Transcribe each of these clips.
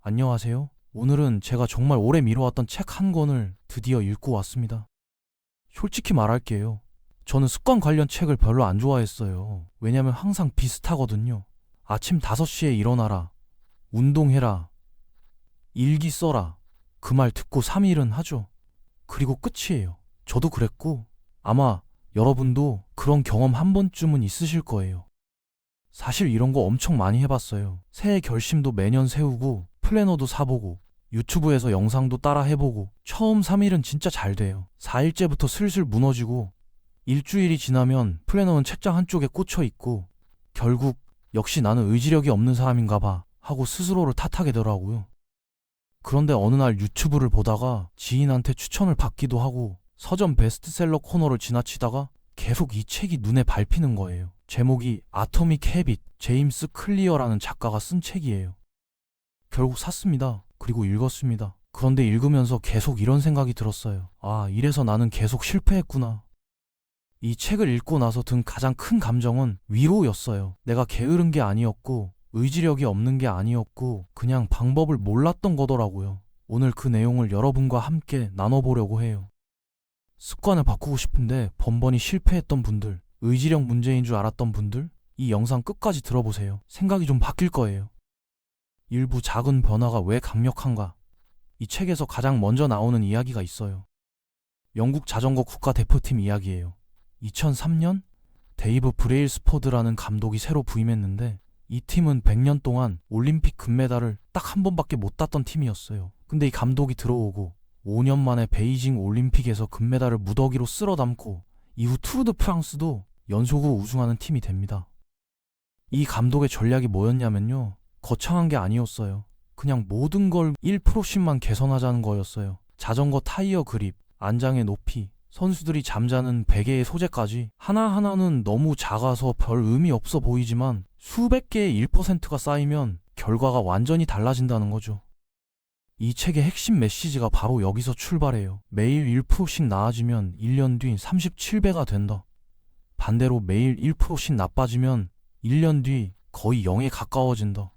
안녕하세요. 오늘은 제가 정말 오래 미뤄왔던 책 한 권을 드디어 읽고 왔습니다. 솔직히 말할게요. 저는 습관 관련 책을 별로 안 좋아했어요. 왜냐면 항상 비슷하거든요. 아침 5시에 일어나라. 운동해라. 일기 써라. 그 말 듣고 3일은 하죠. 그리고 끝이에요. 저도 그랬고 아마 여러분도 그런 경험 한 번쯤은 있으실 거예요. 사실 이런 거 엄청 많이 해봤어요. 새해 결심도 매년 세우고 플래너도 사보고 유튜브에서 영상도 따라 해보고 처음 3일은 진짜 잘 돼요. 4일째부터 슬슬 무너지고 일주일이 지나면 플래너는 책장 한쪽에 꽂혀 있고 결국 역시 나는 의지력이 없는 사람인가 봐 하고 스스로를 탓하게 되더라고요. 그런데 어느 날 유튜브를 보다가 지인한테 추천을 받기도 하고 서점 베스트셀러 코너를 지나치다가 계속 이 책이 눈에 밟히는 거예요. 제목이 아토믹 헤빗, 제임스 클리어라는 작가가 쓴 책이에요. 결국 샀습니다. 그리고 읽었습니다. 그런데 읽으면서 계속 이런 생각이 들었어요. 아, 이래서 나는 계속 실패했구나. 이 책을 읽고 나서 든 가장 큰 감정은 위로였어요. 내가 게으른 게 아니었고 의지력이 없는 게 아니었고 그냥 방법을 몰랐던 거더라고요. 오늘 그 내용을 여러분과 함께 나눠보려고 해요. 습관을 바꾸고 싶은데 번번이 실패했던 분들, 의지력 문제인 줄 알았던 분들, 이 영상 끝까지 들어보세요. 생각이 좀 바뀔 거예요. 일부 작은 변화가 왜 강력한가? 이 책에서 가장 먼저 나오는 이야기가 있어요. 영국 자전거 국가대표팀 이야기예요. 2003년 데이브 브레일스포드라는 감독이 새로 부임했는데 이 팀은 100년 동안 올림픽 금메달을 딱 한 번밖에 못 땄던 팀이었어요. 근데 이 감독이 들어오고 5년 만에 베이징 올림픽에서 금메달을 무더기로 쓸어 담고 이후 투르 드 프랑스도 연속으로 우승하는 팀이 됩니다. 이 감독의 전략이 뭐였냐면요. 거창한 게 아니었어요. 그냥 모든 걸 1%씩만 개선하자는 거였어요. 자전거 타이어 그립, 안장의 높이, 선수들이 잠자는 베개의 소재까지 하나하나는 너무 작아서 별 의미 없어 보이지만 수백 개의 1%가 쌓이면 결과가 완전히 달라진다는 거죠. 이 책의 핵심 메시지가 바로 여기서 출발해요. 매일 1%씩 나아지면 1년 뒤 37배가 된다. 반대로 매일 1%씩 나빠지면 1년 뒤 거의 0에 가까워진다.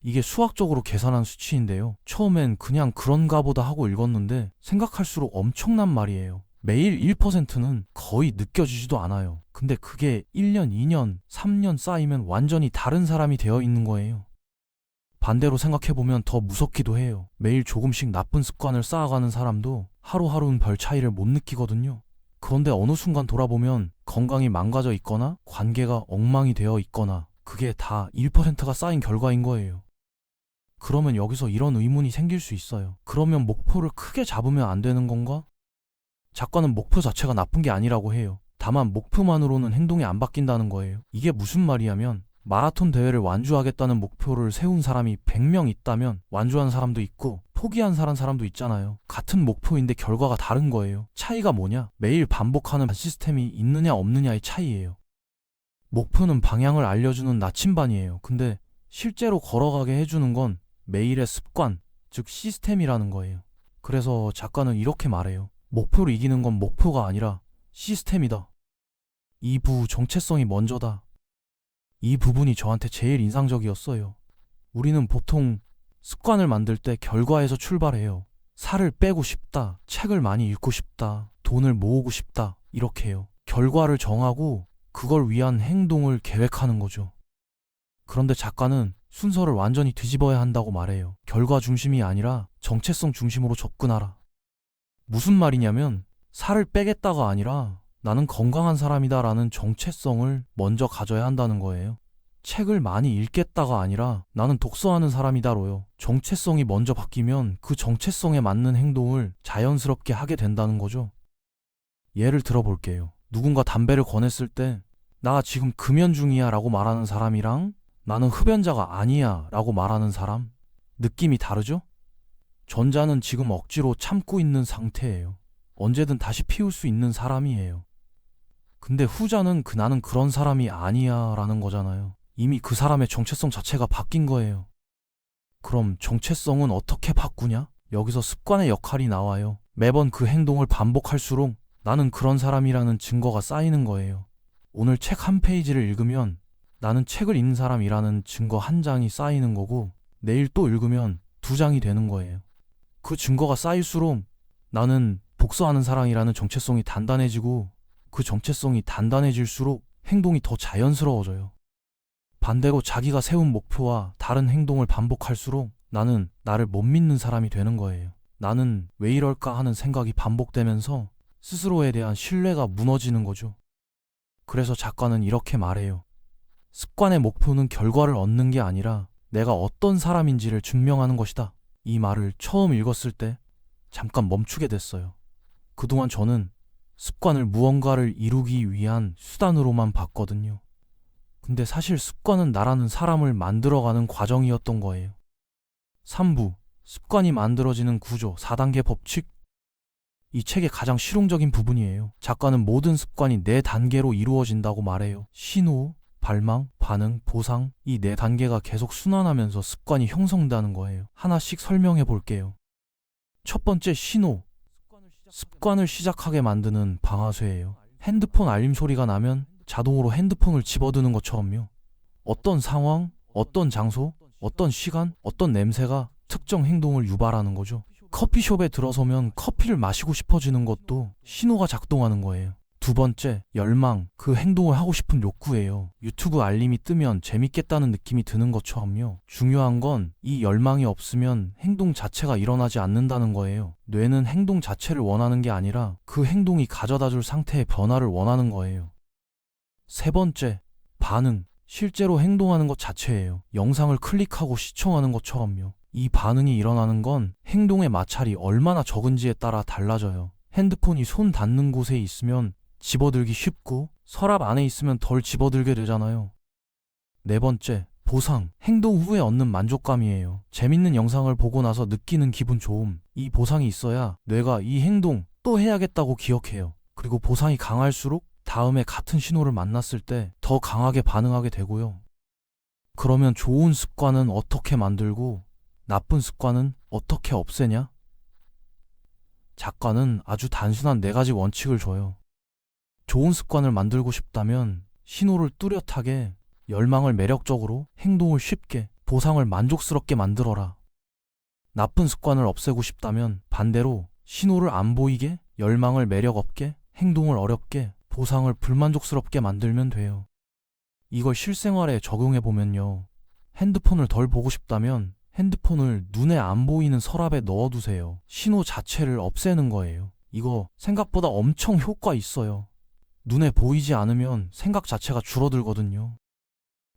이게 수학적으로 계산한 수치인데요. 처음엔 그냥 그런가 보다 하고 읽었는데 생각할수록 엄청난 말이에요. 매일 1%는 거의 느껴지지도 않아요. 근데 그게 1년, 2년, 3년 쌓이면 완전히 다른 사람이 되어 있는 거예요. 반대로 생각해보면 더 무섭기도 해요. 매일 조금씩 나쁜 습관을 쌓아가는 사람도 하루하루는 별 차이를 못 느끼거든요. 그런데 어느 순간 돌아보면 건강이 망가져 있거나 관계가 엉망이 되어 있거나 그게 다 1%가 쌓인 결과인 거예요. 그러면 여기서 이런 의문이 생길 수 있어요. 그러면 목표를 크게 잡으면 안 되는 건가? 작가는 목표 자체가 나쁜 게 아니라고 해요. 다만 목표만으로는 행동이 안 바뀐다는 거예요. 이게 무슨 말이냐면 마라톤 대회를 완주하겠다는 목표를 세운 사람이 100명 있다면 완주한 사람도 있고 포기한 사람도 있잖아요. 같은 목표인데 결과가 다른 거예요. 차이가 뭐냐? 매일 반복하는 시스템이 있느냐 없느냐의 차이예요. 목표는 방향을 알려주는 나침반이에요. 근데 실제로 걸어가게 해주는 건 매일의 습관, 즉 시스템이라는 거예요. 그래서 작가는 이렇게 말해요. 목표를 이기는 건 목표가 아니라 시스템이다. 이 정체성이 먼저다. 이 부분이 저한테 제일 인상적이었어요. 우리는 보통 습관을 만들 때 결과에서 출발해요. 살을 빼고 싶다, 책을 많이 읽고 싶다, 돈을 모으고 싶다, 이렇게 해요. 결과를 정하고 그걸 위한 행동을 계획하는 거죠. 그런데 작가는 순서를 완전히 뒤집어야 한다고 말해요. 결과 중심이 아니라 정체성 중심으로 접근하라. 무슨 말이냐면 살을 빼겠다가 아니라 나는 건강한 사람이다 라는 정체성을 먼저 가져야 한다는 거예요. 책을 많이 읽겠다가 아니라 나는 독서하는 사람이다로요. 정체성이 먼저 바뀌면 그 정체성에 맞는 행동을 자연스럽게 하게 된다는 거죠. 예를 들어볼게요. 누군가 담배를 권했을 때 나 지금 금연 중이야 라고 말하는 사람이랑 나는 흡연자가 아니야 라고 말하는 사람, 느낌이 다르죠? 전자는 지금 억지로 참고 있는 상태예요. 언제든 다시 피울 수 있는 사람이에요. 근데 후자는 나는 그런 사람이 아니야 라는 거잖아요. 이미 그 사람의 정체성 자체가 바뀐 거예요. 그럼 정체성은 어떻게 바꾸냐? 여기서 습관의 역할이 나와요. 매번 그 행동을 반복할수록 나는 그런 사람이라는 증거가 쌓이는 거예요. 오늘 책 한 페이지를 읽으면 나는 책을 읽는 사람이라는 증거 한 장이 쌓이는 거고 내일 또 읽으면 두 장이 되는 거예요. 그 증거가 쌓일수록 나는 복서하는 사랑이라는 정체성이 단단해지고 그 정체성이 단단해질수록 행동이 더 자연스러워져요. 반대로 자기가 세운 목표와 다른 행동을 반복할수록 나는 나를 못 믿는 사람이 되는 거예요. 나는 왜 이럴까 하는 생각이 반복되면서 스스로에 대한 신뢰가 무너지는 거죠. 그래서 작가는 이렇게 말해요. 습관의 목표는 결과를 얻는 게 아니라 내가 어떤 사람인지를 증명하는 것이다. 이 말을 처음 읽었을 때 잠깐 멈추게 됐어요. 그동안 저는 습관을 무언가를 이루기 위한 수단으로만 봤거든요. 근데 사실 습관은 나라는 사람을 만들어가는 과정이었던 거예요. 3부, 습관이 만들어지는 구조, 4단계 법칙. 이 책의 가장 실용적인 부분이에요. 작가는 모든 습관이 4단계로 이루어진다고 말해요. 신호, 발망, 반응, 보상, 이 4단계가 계속 순환하면서 습관이 형성되는 거예요. 하나씩 설명해 볼게요. 첫 번째, 신호. 습관을 시작하게 만드는 방아쇠예요. 핸드폰 알림 소리가 나면 자동으로 핸드폰을 집어드는 것처럼요. 어떤 상황, 어떤 장소, 어떤 시간, 어떤 냄새가 특정 행동을 유발하는 거죠. 커피숍에 들어서면 커피를 마시고 싶어지는 것도 신호가 작동하는 거예요. 두 번째, 열망, 그 행동을 하고 싶은 욕구예요. 유튜브 알림이 뜨면 재밌겠다는 느낌이 드는 것처럼요. 중요한 건 이 열망이 없으면 행동 자체가 일어나지 않는다는 거예요. 뇌는 행동 자체를 원하는 게 아니라 그 행동이 가져다줄 상태의 변화를 원하는 거예요. 세 번째, 반응. 실제로 행동하는 것 자체예요. 영상을 클릭하고 시청하는 것처럼요. 이 반응이 일어나는 건 행동의 마찰이 얼마나 적은지에 따라 달라져요. 핸드폰이 손 닿는 곳에 있으면 집어들기 쉽고 서랍 안에 있으면 덜 집어들게 되잖아요. 네 번째, 보상. 행동 후에 얻는 만족감이에요. 재밌는 영상을 보고 나서 느끼는 기분 좋음. 이 보상이 있어야 뇌가 이 행동 또 해야겠다고 기억해요. 그리고 보상이 강할수록 다음에 같은 신호를 만났을 때 더 강하게 반응하게 되고요. 그러면 좋은 습관은 어떻게 만들고 나쁜 습관은 어떻게 없애냐? 작가는 아주 단순한 4가지 원칙을 줘요. 좋은 습관을 만들고 싶다면 신호를 뚜렷하게, 열망을 매력적으로, 행동을 쉽게, 보상을 만족스럽게 만들어라. 나쁜 습관을 없애고 싶다면 반대로 신호를 안 보이게, 열망을 매력 없게, 행동을 어렵게, 보상을 불만족스럽게 만들면 돼요. 이걸 실생활에 적용해 보면요. 핸드폰을 덜 보고 싶다면 핸드폰을 눈에 안 보이는 서랍에 넣어두세요. 신호 자체를 없애는 거예요. 이거 생각보다 엄청 효과 있어요. 눈에 보이지 않으면 생각 자체가 줄어들거든요.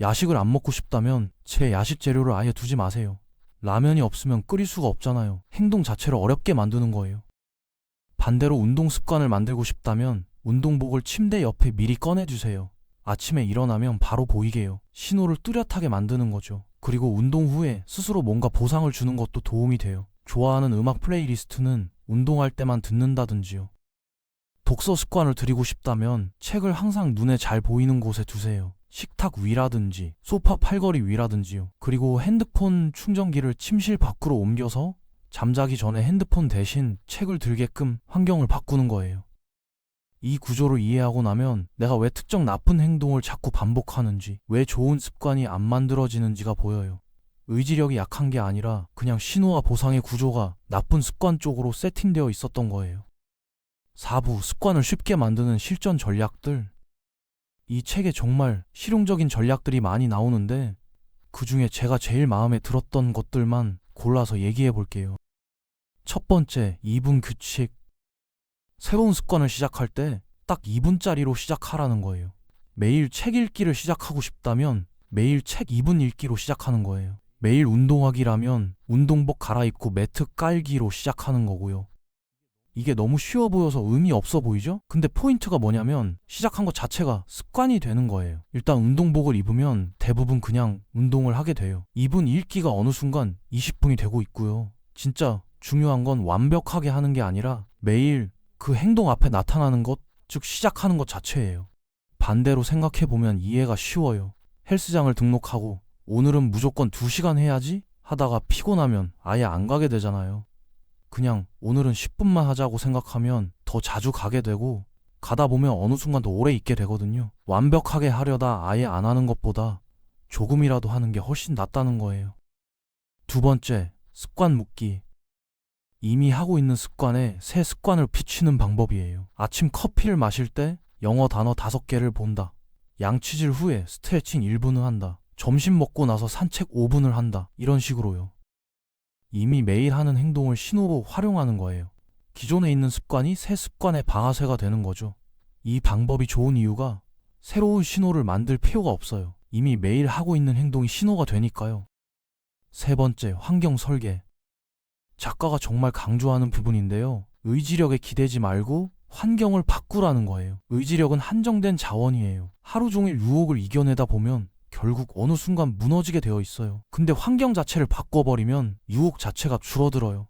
야식을 안 먹고 싶다면 제 야식 재료를 아예 두지 마세요. 라면이 없으면 끓일 수가 없잖아요. 행동 자체를 어렵게 만드는 거예요. 반대로 운동 습관을 만들고 싶다면 운동복을 침대 옆에 미리 꺼내주세요. 아침에 일어나면 바로 보이게요. 신호를 뚜렷하게 만드는 거죠. 그리고 운동 후에 스스로 뭔가 보상을 주는 것도 도움이 돼요. 좋아하는 음악 플레이리스트는 운동할 때만 듣는다든지요. 독서 습관을 들이고 싶다면 책을 항상 눈에 잘 보이는 곳에 두세요. 식탁 위라든지 소파 팔걸이 위라든지요. 그리고 핸드폰 충전기를 침실 밖으로 옮겨서 잠자기 전에 핸드폰 대신 책을 들게끔 환경을 바꾸는 거예요. 이 구조를 이해하고 나면 내가 왜 특정 나쁜 행동을 자꾸 반복하는지, 왜 좋은 습관이 안 만들어지는지가 보여요. 의지력이 약한 게 아니라 그냥 신호와 보상의 구조가 나쁜 습관 쪽으로 세팅되어 있었던 거예요. 4부, 습관을 쉽게 만드는 실전 전략들. 이 책에 정말 실용적인 전략들이 많이 나오는데 그 중에 제가 제일 마음에 들었던 것들만 골라서 얘기해 볼게요. 첫 번째, 2분 규칙. 새로운 습관을 시작할 때 딱 2분짜리로 시작하라는 거예요. 매일 책 읽기를 시작하고 싶다면 매일 책 2분 읽기로 시작하는 거예요. 매일 운동하기라면 운동복 갈아입고 매트 깔기로 시작하는 거고요. 이게 너무 쉬워 보여서 의미 없어 보이죠? 근데 포인트가 뭐냐면 시작한 것 자체가 습관이 되는 거예요. 일단 운동복을 입으면 대부분 그냥 운동을 하게 돼요. 2분 읽기가 어느 순간 20분이 되고 있고요. 진짜 중요한 건 완벽하게 하는 게 아니라 매일 그 행동 앞에 나타나는 것, 즉 시작하는 것 자체예요. 반대로 생각해보면 이해가 쉬워요. 헬스장을 등록하고 오늘은 무조건 2시간 해야지 하다가 피곤하면 아예 안 가게 되잖아요. 그냥 오늘은 10분만 하자고 생각하면 더 자주 가게 되고 가다 보면 어느 순간 더 오래 있게 되거든요. 완벽하게 하려다 아예 안 하는 것보다 조금이라도 하는 게 훨씬 낫다는 거예요. 두 번째, 습관 묶기. 이미 하고 있는 습관에 새 습관을 비추는 방법이에요. 아침 커피를 마실 때 영어 단어 5개를 본다. 양치질 후에 스트레칭 1분을 한다. 점심 먹고 나서 산책 5분을 한다. 이런 식으로요. 이미 매일 하는 행동을 신호로 활용하는 거예요. 기존에 있는 습관이 새 습관의 방아쇠가 되는 거죠. 이 방법이 좋은 이유가 새로운 신호를 만들 필요가 없어요. 이미 매일 하고 있는 행동이 신호가 되니까요. 세 번째, 환경 설계. 작가가 정말 강조하는 부분인데요. 의지력에 기대지 말고 환경을 바꾸라는 거예요. 의지력은 한정된 자원이에요. 하루 종일 유혹을 이겨내다 보면 결국 어느 순간 무너지게 되어 있어요. 근데 환경 자체를 바꿔버리면 유혹 자체가 줄어들어요.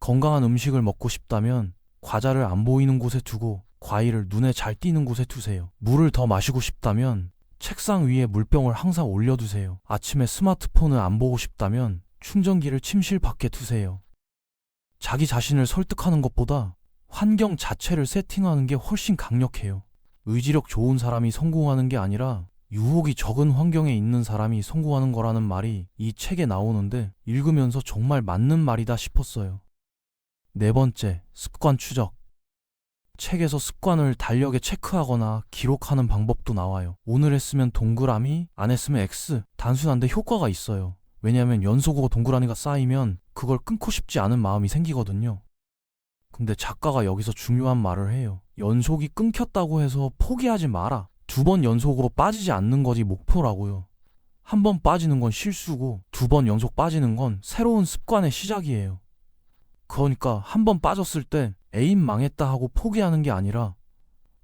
건강한 음식을 먹고 싶다면 과자를 안 보이는 곳에 두고 과일을 눈에 잘 띄는 곳에 두세요. 물을 더 마시고 싶다면 책상 위에 물병을 항상 올려두세요. 아침에 스마트폰을 안 보고 싶다면 충전기를 침실 밖에 두세요. 자기 자신을 설득하는 것보다 환경 자체를 세팅하는 게 훨씬 강력해요. 의지력 좋은 사람이 성공하는 게 아니라 유혹이 적은 환경에 있는 사람이 성공하는 거라는 말이 이 책에 나오는데 읽으면서 정말 맞는 말이다 싶었어요. 네 번째, 습관 추적. 책에서 습관을 달력에 체크하거나 기록하는 방법도 나와요. 오늘 했으면 동그라미, 안 했으면 X. 단순한데 효과가 있어요. 왜냐하면 연속으로 동그라미가 쌓이면 그걸 끊고 싶지 않은 마음이 생기거든요. 근데 작가가 여기서 중요한 말을 해요. 연속이 끊겼다고 해서 포기하지 마라. 2번 연속으로 빠지지 않는 거지 목표라고요. 1번 빠지는 건 실수고 2번 연속 빠지는 건 새로운 습관의 시작이에요. 그러니까 1번 빠졌을 때 에임 망했다 하고 포기하는 게 아니라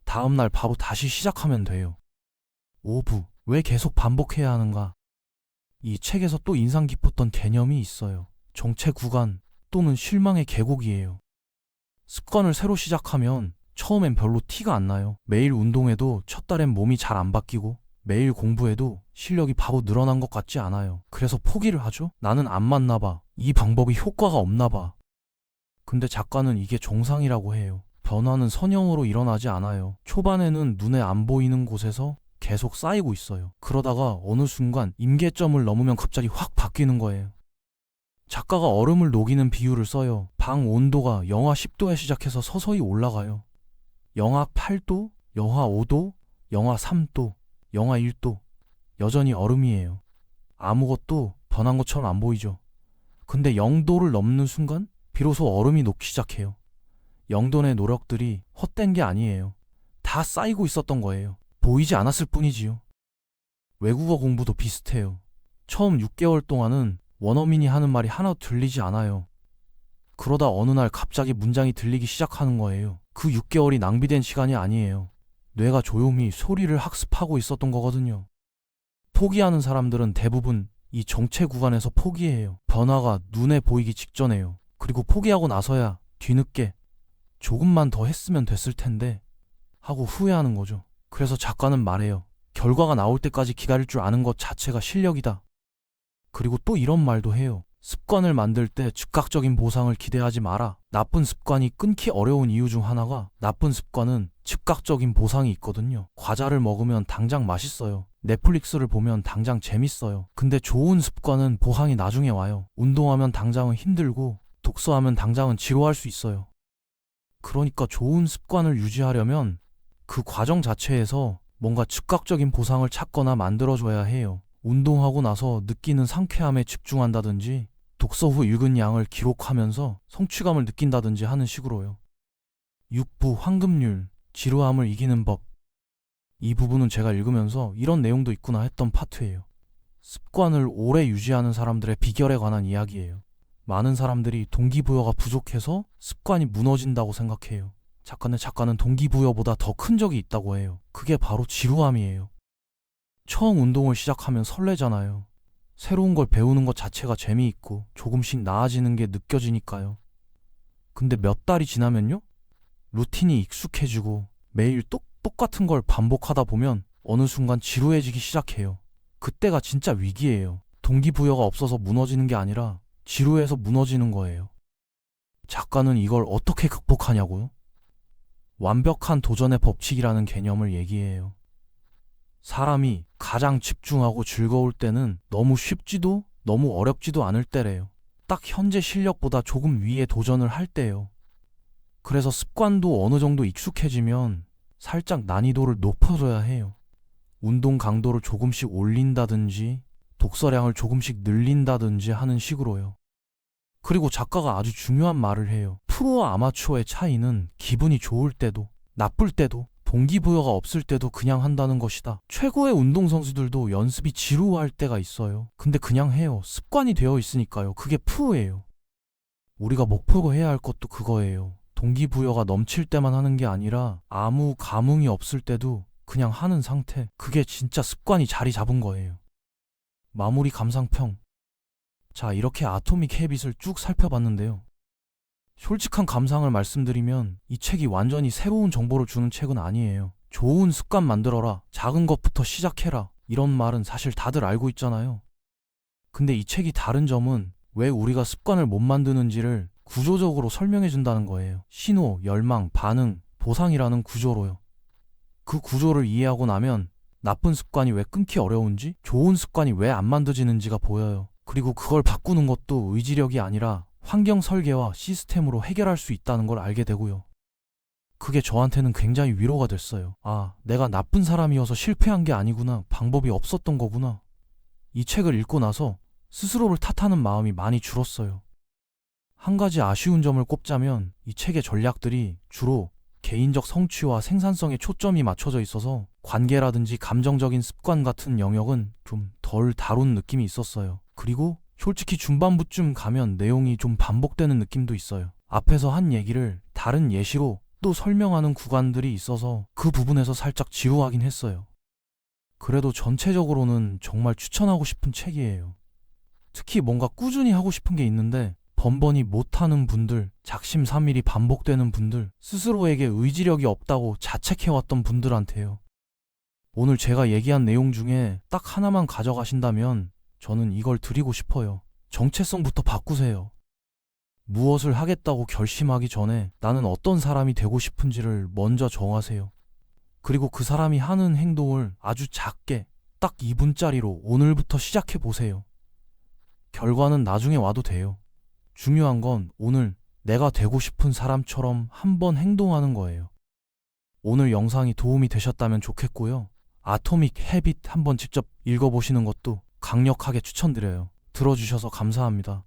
다음날 바로 다시 시작하면 돼요. 5부, 왜 계속 반복해야 하는가? 이 책에서 또 인상 깊었던 개념이 있어요. 정체 구간 또는 실망의 계곡이에요. 습관을 새로 시작하면 처음엔 별로 티가 안 나요. 매일 운동해도 첫 달엔 몸이 잘 안 바뀌고 매일 공부해도 실력이 바로 늘어난 것 같지 않아요. 그래서 포기를 하죠. 나는 안 맞나 봐. 이 방법이 효과가 없나 봐. 근데 작가는 이게 정상이라고 해요. 변화는 선형으로 일어나지 않아요. 초반에는 눈에 안 보이는 곳에서 계속 쌓이고 있어요. 그러다가 어느 순간 임계점을 넘으면 갑자기 확 바뀌는 거예요. 작가가 얼음을 녹이는 비유를 써요. 방 온도가 영하 10도에 시작해서 서서히 올라가요. 영하 8도, 영하 5도, 영하 3도, 영하 1도. 여전히 얼음이에요. 아무것도 변한 것처럼 안 보이죠. 근데 0도를 넘는 순간 비로소 얼음이 녹기 시작해요. 0도 내 노력들이 헛된 게 아니에요. 다 쌓이고 있었던 거예요. 보이지 않았을 뿐이지요. 외국어 공부도 비슷해요. 처음 6개월 동안은 원어민이 하는 말이 하나도 들리지 않아요. 그러다 어느 날 갑자기 문장이 들리기 시작하는 거예요. 그 6개월이 낭비된 시간이 아니에요. 뇌가 조용히 소리를 학습하고 있었던 거거든요. 포기하는 사람들은 대부분 이 정체 구간에서 포기해요. 변화가 눈에 보이기 직전에요. 그리고 포기하고 나서야 뒤늦게 조금만 더 했으면 됐을 텐데 하고 후회하는 거죠. 그래서 작가는 말해요. 결과가 나올 때까지 기다릴 줄 아는 것 자체가 실력이다. 그리고 또 이런 말도 해요. 습관을 만들 때 즉각적인 보상을 기대하지 마라. 나쁜 습관이 끊기 어려운 이유 중 하나가 나쁜 습관은 즉각적인 보상이 있거든요. 과자를 먹으면 당장 맛있어요. 넷플릭스를 보면 당장 재밌어요. 근데 좋은 습관은 보상이 나중에 와요. 운동하면 당장은 힘들고 독서하면 당장은 지루할 수 있어요. 그러니까 좋은 습관을 유지하려면 그 과정 자체에서 뭔가 즉각적인 보상을 찾거나 만들어줘야 해요. 운동하고 나서 느끼는 상쾌함에 집중한다든지 독서 후 읽은 양을 기록하면서 성취감을 느낀다든지 하는 식으로요. 6부 황금률, 지루함을 이기는 법. 이 부분은 제가 읽으면서 이런 내용도 있구나 했던 파트예요. 습관을 오래 유지하는 사람들의 비결에 관한 이야기예요. 많은 사람들이 동기부여가 부족해서 습관이 무너진다고 생각해요. 작가는 동기부여보다 더 큰 적이 있다고 해요. 그게 바로 지루함이에요. 처음 운동을 시작하면 설레잖아요. 새로운 걸 배우는 것 자체가 재미있고 조금씩 나아지는 게 느껴지니까요. 근데 몇 달이 지나면요? 루틴이 익숙해지고 매일 똑같은 걸 반복하다 보면 어느 순간 지루해지기 시작해요. 그때가 진짜 위기예요. 동기부여가 없어서 무너지는 게 아니라 지루해서 무너지는 거예요. 작가는 이걸 어떻게 극복하냐고요? 완벽한 도전의 법칙이라는 개념을 얘기해요. 사람이 가장 집중하고 즐거울 때는 너무 쉽지도 너무 어렵지도 않을 때래요. 딱 현재 실력보다 조금 위에 도전을 할 때요. 그래서 습관도 어느 정도 익숙해지면 살짝 난이도를 높여줘야 해요. 운동 강도를 조금씩 올린다든지 독서량을 조금씩 늘린다든지 하는 식으로요. 그리고 작가가 아주 중요한 말을 해요. 프로와 아마추어의 차이는 기분이 좋을 때도 나쁠 때도 동기부여가 없을 때도 그냥 한다는 것이다. 최고의 운동선수들도 연습이 지루할 때가 있어요. 근데 그냥 해요. 습관이 되어 있으니까요. 그게 프로예요. 우리가 목표로 해야 할 것도 그거예요. 동기부여가 넘칠 때만 하는 게 아니라 아무 감흥이 없을 때도 그냥 하는 상태. 그게 진짜 습관이 자리 잡은 거예요. 마무리 감상평. 자, 이렇게 아토믹 헤빗을 쭉 살펴봤는데요. 솔직한 감상을 말씀드리면 이 책이 완전히 새로운 정보를 주는 책은 아니에요. 좋은 습관 만들어라. 작은 것부터 시작해라. 이런 말은 사실 다들 알고 있잖아요. 근데 이 책이 다른 점은 왜 우리가 습관을 못 만드는지를 구조적으로 설명해 준다는 거예요. 신호, 열망, 반응, 보상이라는 구조로요. 그 구조를 이해하고 나면 나쁜 습관이 왜 끊기 어려운지, 좋은 습관이 왜 안 만들어지는지가 보여요. 그리고 그걸 바꾸는 것도 의지력이 아니라 환경 설계와 시스템으로 해결할 수 있다는 걸 알게 되고요. 그게 저한테는 굉장히 위로가 됐어요. 아, 내가 나쁜 사람이어서 실패한 게 아니구나. 방법이 없었던 거구나. 이 책을 읽고 나서 스스로를 탓하는 마음이 많이 줄었어요. 한 가지 아쉬운 점을 꼽자면 이 책의 전략들이 주로 개인적 성취와 생산성에 초점이 맞춰져 있어서 관계라든지 감정적인 습관 같은 영역은 좀 덜 다룬 느낌이 있었어요. 그리고 솔직히 중반부쯤 가면 내용이 좀 반복되는 느낌도 있어요. 앞에서 한 얘기를 다른 예시로 또 설명하는 구간들이 있어서 그 부분에서 살짝 지루하긴 했어요. 그래도 전체적으로는 정말 추천하고 싶은 책이에요. 특히 뭔가 꾸준히 하고 싶은 게 있는데 번번이 못하는 분들, 작심삼일이 반복되는 분들, 스스로에게 의지력이 없다고 자책해왔던 분들한테요. 오늘 제가 얘기한 내용 중에 딱 하나만 가져가신다면 저는 이걸 드리고 싶어요. 정체성부터 바꾸세요. 무엇을 하겠다고 결심하기 전에 나는 어떤 사람이 되고 싶은지를 먼저 정하세요. 그리고 그 사람이 하는 행동을 아주 작게 딱 2분짜리로 오늘부터 시작해 보세요. 결과는 나중에 와도 돼요. 중요한 건 오늘 내가 되고 싶은 사람처럼 한번 행동하는 거예요. 오늘 영상이 도움이 되셨다면 좋겠고요. 아토믹 헤빗 한번 직접 읽어보시는 것도 강력하게 추천드려요. 들어주셔서 감사합니다.